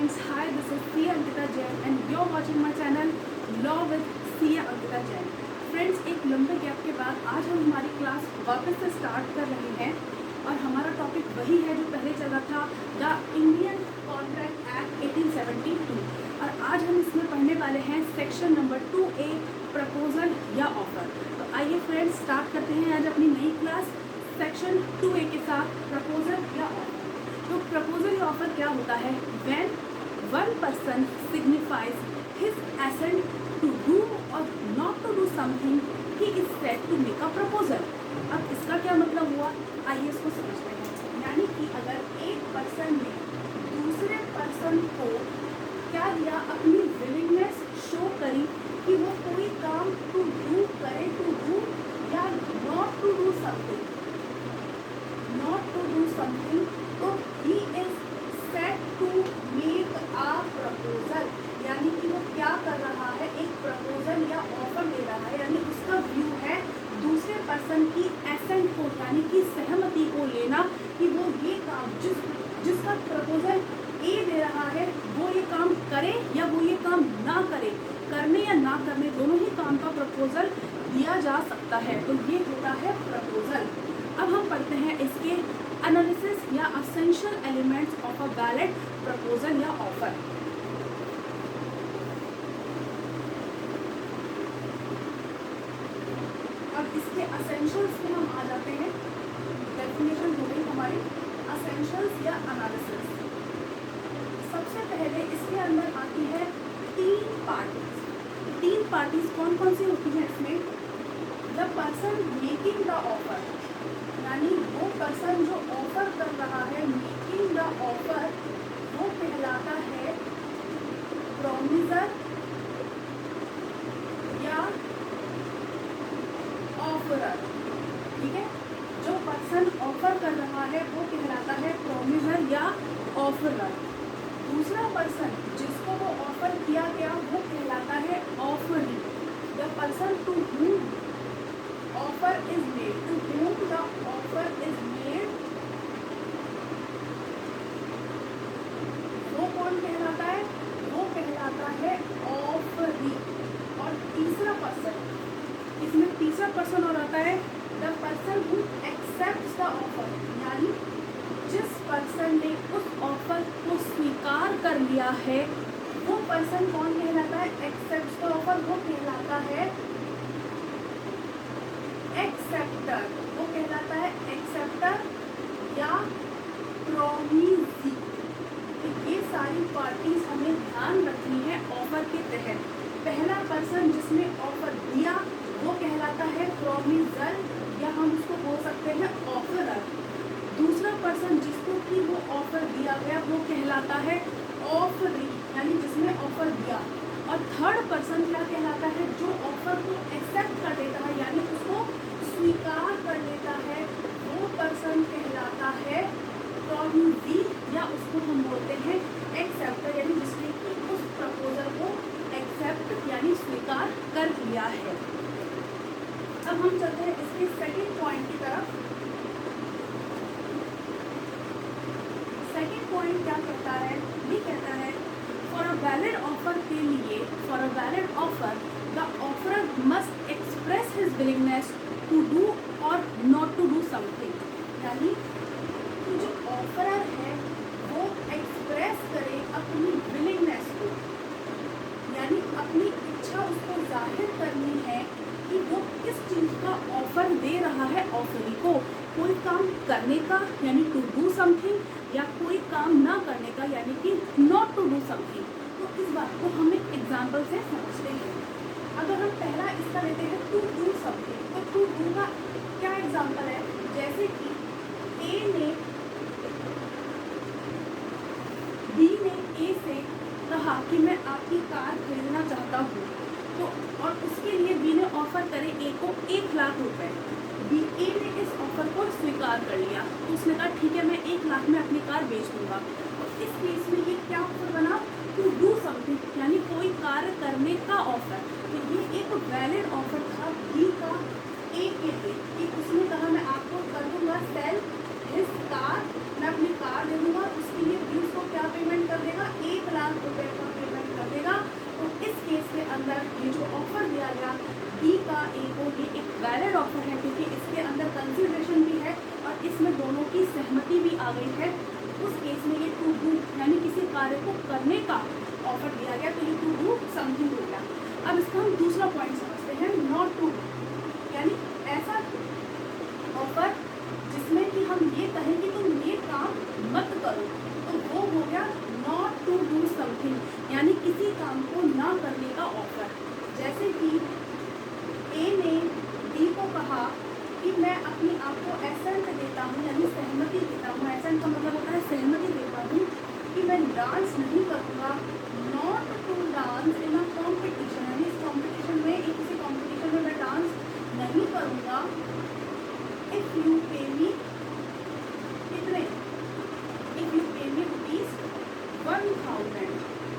friends, hi, this is Sia Ankita Jain and you're watching my channel Law with Sia Ankita Jain. Friends, एक लंबे gap के बाद आज हम हमारी क्लास वापस से स्टार्ट कर रहे हैं और हमारा टॉपिक वही है जो पहले चला था, द इंडियन कॉन्ट्रैक्ट एक्ट 1872। और आज हम इसमें पढ़ने वाले हैं सेक्शन नंबर 2A, प्रपोजल या ऑफर। तो आइए फ्रेंड्स, स्टार्ट करते हैं आज अपनी नई क्लास सेक्शन 2A के साथ, प्रपोजल या ऑफर। तो प्रपोजल या ऑफर क्या होता है? When one person signifies his assent to do और not to do something, he is said to make a proposal. अब इसका क्या मतलब हुआ, आइए इसको समझते हैं। यानी कि अगर एक पर्सन ने दूसरे पर्सन को क्या दिया, अपनी विलिंगनेस शो करी कि वो कोई काम टू डू करे, टू डू या not to do something, not to do something, तो he is said to make a proposal. यानी कि वो क्या कर रहा है, एक प्रपोजल या ऑफर दे रहा है। यानी उसका व्यू है दूसरे पर्सन की एसेंट को, यानी कि सहमति को लेना कि वो ये काम जिसका प्रपोजल ए दे रहा है वो ये काम करे या वो ये काम ना करे, करने या ना करने दोनों ही काम का प्रपोजल दिया जा सकता है। तो ये होता है प्रपोजल। अब हम पढ़ते हैं इसके एनालिसिस या essential elements of a valid proposal या ऑफर। अब इसके एसेंशियल्स पे हम आ जाते हैं। डेफिनेशन हो गई हमारी एसेंशियल्स या एनालिसिस। सबसे पहले इसके अंदर आती है तीन पार्टीज। तीन पार्टीज कौन कौन सी होती हैं इसमें? The person making the offer, यानी वो पर्सन जो ऑफर कर रहा है, मेकिंग द ऑफर, वो कहलाता है प्रॉमिसर या ऑफरर। ठीक है, जो पर्सन ऑफर कर रहा है वो कहलाता है प्रॉमिसर या ऑफरर। दूसरा पर्सन जिसको वो ऑफर किया गया वो कहलाता है offeree. The person to whom offer is made, to whom the offer is made, वो कौन कहलाता है? वो कहलाता है ऑफरी। और तीसरा पर्सन, इसमें तीसरा पर्सन और आता है the person who accepts the offer, यानी जिस पर्सन ने उस ऑफर को स्वीकार कर लिया है वो पर्सन कौन कहलाता है? एक्सेप्ट्स द ऑफर, वो कहलाता है एक्सेप्टर। वो कहलाता है एक्सेप्टर या प्रोमिसी। तो ये सारी पार्टीज हमें ध्यान रखनी है ऑफर के तहत। पहला पर्सन जिसने ऑफर दिया वो कहलाता है प्रोमिसर या हम उसको बोल सकते हैं ऑफरर। दूसरा पर्सन जिसको कि वो ऑफर दिया गया वो कहलाता है ऑफरी, यानी जिसने ऑफर दिया। और थर्ड पर्सन क्या कहलाता है? जो ऑफर को एक्सेप्ट कर लेता है, यानी उसको स्वीकार कर लेता है, वो पर्सन कहलाता है प्रॉमिसी या उसको हम बोलते हैं एक्सेप्टर, यानी जिसने कि उस प्रपोजल को एक्सेप्ट यानी स्वीकार कर लिया है। अब हम चलते हैं इसके सेकंड पॉइंट की तरफ। सेकंड पॉइंट क्या कहता है? ये कहता है फॉर अ वैलिड ऑफर के लिए, for a valid offer the offerer must express his willingness to do और नॉट टू डू समथिंग। यानी कि जो ऑफरर है वो एक्सप्रेस करे अपनी विलिंगनेस को, यानी अपनी इच्छा उसको जाहिर करनी है कि वो किस चीज़ का ऑफर दे रहा है ऑफरी को, कोई काम करने का यानी टू डू समथिंग, या कोई काम ना करने का यानी कि नॉट टू डू समथिंग। तो इस बात को हम एक एग्जाम्पल से समझते हैं। अगर हम पहला इसका लेते हैं टू डू समथिंग, तो टू डू का क्या एग्जाम्पल है? जैसे कि ए ने बी ने ए से कहा कि मैं आपकी कार खरीदना चाहता हूँ, तो और उसके लिए बी ने ऑफर करे ए को 1 लाख रुपए। बी ए ने इस ऑफर को स्वीकार कर लिया, तो उसने कहा ठीक है मैं 1 लाख में अपनी कार बेच दूंगा। तो इस केस में ये क्या ऑफर बना? टू डू समथिंग, यानी कोई कार्य करने का ऑफर। तो ये एक वैलिड ऑफर था बी का ए के लिए कि उसने कहा मैं आपको कर दूंगा सेल हिज कार, मैं अपनी कार दे दूंगा। उसके लिए बी उसको क्या पेमेंट कर देगा, 1 लाख रुपए का पेमेंट कर देगा। तो इस केस के अंदर ये जो ऑफर दिया गया बी का ए को, ये एक वैलिड ऑफर है क्योंकि इसके अंदर कंसिडरेशन भी है और इसमें दोनों की सहमति भी आ गई है। उस केस में ये टू डू यानी किसी कार्य को करने का ऑफर दिया गया, तो ये टू डू समथिंग हो गया। अब इसका हम दूसरा पॉइंट समझते हैं, नॉट टू डू, यानी ऐसा ऑफर जिसमें कि हम ये कहें कि तुम ये काम मत करो, तो वो हो गया नॉट टू डू समथिंग, यानी किसी काम को ना करने का ऑफर। जैसे कि ए ने बी को कहा कि मैं अपनी आप को एसेंट देता हूँ, यानी सहमति देता हूँ। एसेंट का मतलब होता है सहमति देता हूँ कि मैं डांस नहीं करूँगा, not to dance in a competition, यानी इस कॉम्पिटिशन में, किसी कॉम्पिटिशन में मैं डांस नहीं करूँगा। इफ यू पे मी कितने, इफ यू पे मी ₹1000,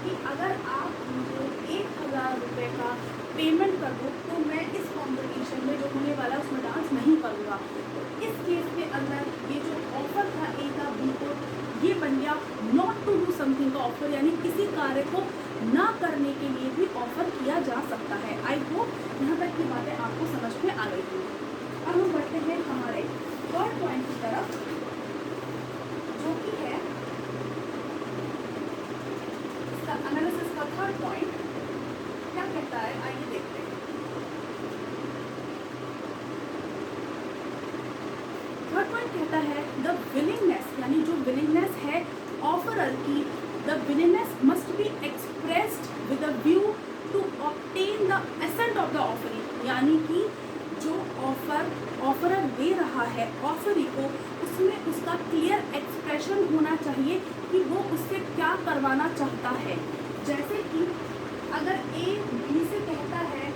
कि अगर आप मुझे 1000 रुपये का पेमेंट कर दो तो मैं इस कॉम्पिटिशन में जो होने वाला है उसमें डांस नहीं करूँगा। तो इस केस के अंदर ये जो ऑफर था ए का बी को, ये बन गया नॉट टू डू समथिंग का ऑफर, यानी किसी कार्य को ना करने के लिए भी ऑफर किया जा सकता है। आई होप यहाँ तक की बातें आपको समझ में आ गई थी। अब हम बढ़ते हैं हमारे थर्ड पॉइंट की तरफ, जो कि है इसका एनालिसिस का थर्ड पॉइंट। क्या कहता है, आइए देखते हैं। थर्ड पॉइंट कहता है द विलिंगनेस, यानी जो विलिंगनेस है ऑफरर की, the willingness must be expressed with a view to obtain the assent of the offering, यानी कि जो ऑफरर दे रहा है ऑफरी को, उसमें उसका क्लियर एक्सप्रेशन होना चाहिए कि वो उससे क्या करवाना चाहता है। जैसे कि अगर ए बी से कहता है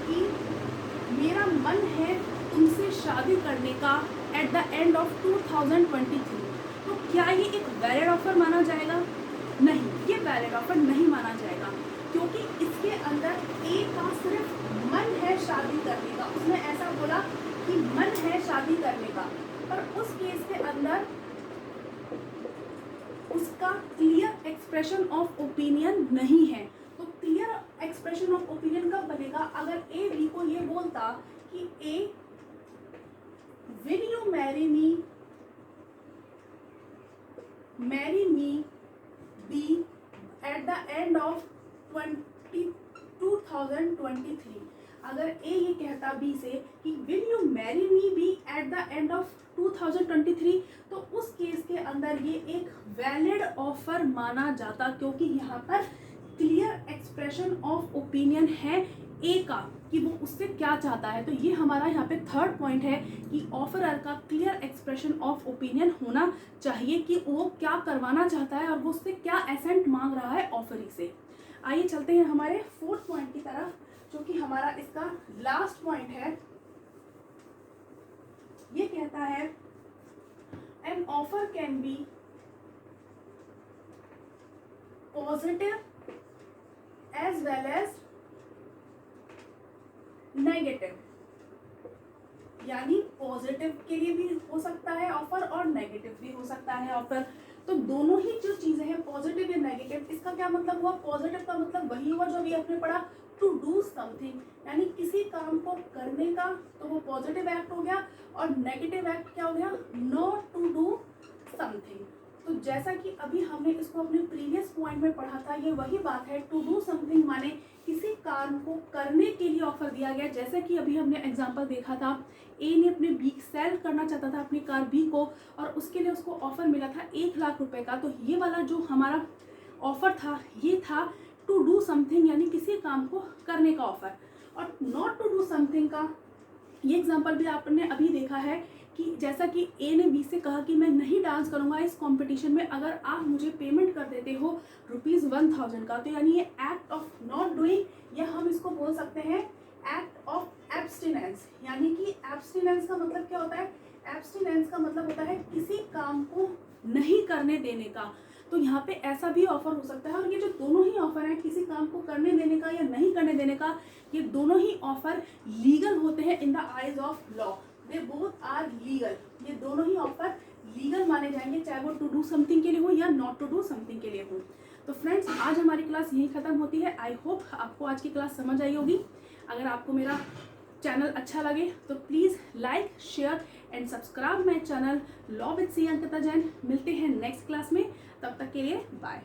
कि मेरा मन है तुमसे शादी करने का एट द एंड ऑफ 2023, तो क्या ये एक वैलिड ऑफर माना जाएगा? नहीं, ये वैलिड ऑफर नहीं माना जाएगा, क्योंकि इसके अंदर ए का सिर्फ मन है शादी करने का। उसने ऐसा बोला कि मन है शादी करने का, पर उस केस के अंदर उसका क्लियर एक्सप्रेशन ऑफ ओपिनियन नहीं है। तो क्लियर एक्सप्रेशन ऑफ ओपिनियन कब बनेगा? अगर ए बी को ये बोलता कि A will you marry me B at the end of 2023। अगर ए ये कहता बी से कि will you marry me B at the end of 2023, तो उस केस के अंदर ये एक वैलिड ऑफर माना जाता, क्योंकि यहाँ पर क्लियर एक्सप्रेशन ऑफ ओपिनियन है ए का कि वो उससे क्या चाहता है। तो ये हमारा यहाँ पे थर्ड पॉइंट है कि ऑफरर का क्लियर एक्सप्रेशन ऑफ ओपिनियन होना चाहिए कि वो क्या करवाना चाहता है और वो उससे क्या एसेंट मांग रहा है ऑफरी से। आइए चलते हैं हमारे फोर्थ पॉइंट की तरफ, जो कि हमारा इसका लास्ट पॉइंट है। ये कहता है an offer can be positive as well as negative, यानी पॉजिटिव के लिए भी हो सकता है ऑफर और नेगेटिव भी हो सकता है ऑफर। तो दोनों ही जो चीजें हैं पॉजिटिव या नेगेटिव, इसका क्या मतलब हुआ? पॉजिटिव का मतलब वही हुआ जो अभी आपने पढ़ा, टू डू समथिंग, यानी किसी काम को करने का, तो वो पॉजिटिव एक्ट हो गया। और नेगेटिव एक्ट क्या हो गया? Not to do something. तो जैसा कि अभी हमने इसको अपने प्रीवियस पॉइंट में पढ़ा था, ये वही बात है। टू डू समथिंग माने किसी काम को करने के लिए ऑफर दिया गया। जैसे कि अभी हमने एग्जांपल देखा था, ए ने अपने बी सेल करना चाहता था अपनी कार बी को, और उसके लिए उसको ऑफर मिला था 1 लाख रुपए का। तो ये वाला जो हमारा ऑफर था, ये था टू डू समथिंग, यानी किसी काम को करने का ऑफर। और नॉट टू डू समथिंग का ये एग्जांपल भी आपने अभी देखा है कि जैसा कि ए ने बी से कहा कि मैं नहीं डांस करूंगा इस कंपटीशन में अगर आप मुझे पेमेंट कर देते हो ₹1000 का। तो यानी ये एक्ट ऑफ नॉट डूइंग, या हम इसको बोल सकते हैं एक्ट ऑफ एब्स्टिनेंस। यानी कि एब्स्टिनेंस का मतलब क्या होता है? एब्स्टिनेंस का मतलब होता है किसी काम को नहीं करने देने का। तो यहाँ पे ऐसा भी ऑफर हो सकता है। और ये जो दोनों ही ऑफर है, किसी काम को करने देने का या नहीं करने देने का, ये दोनों ही ऑफर लीगल होते हैं in the eyes of law. They both are legal. ये दोनों ही ऑफर लीगल माने माने जाएंगे, चाहे वो टू डू समथिंग के लिए हो या नॉट टू डू समथिंग के लिए हो। तो फ्रेंड्स, आज हमारी क्लास यहीं ख़त्म होती है। आई होप आपको आज की क्लास समझ आई होगी। अगर आपको मेरा चैनल अच्छा लगे तो please like, share and subscribe my channel law with C Ankita Jain. मिलते हैं नेक्स्ट क्लास में, तब तक के लिए बाय।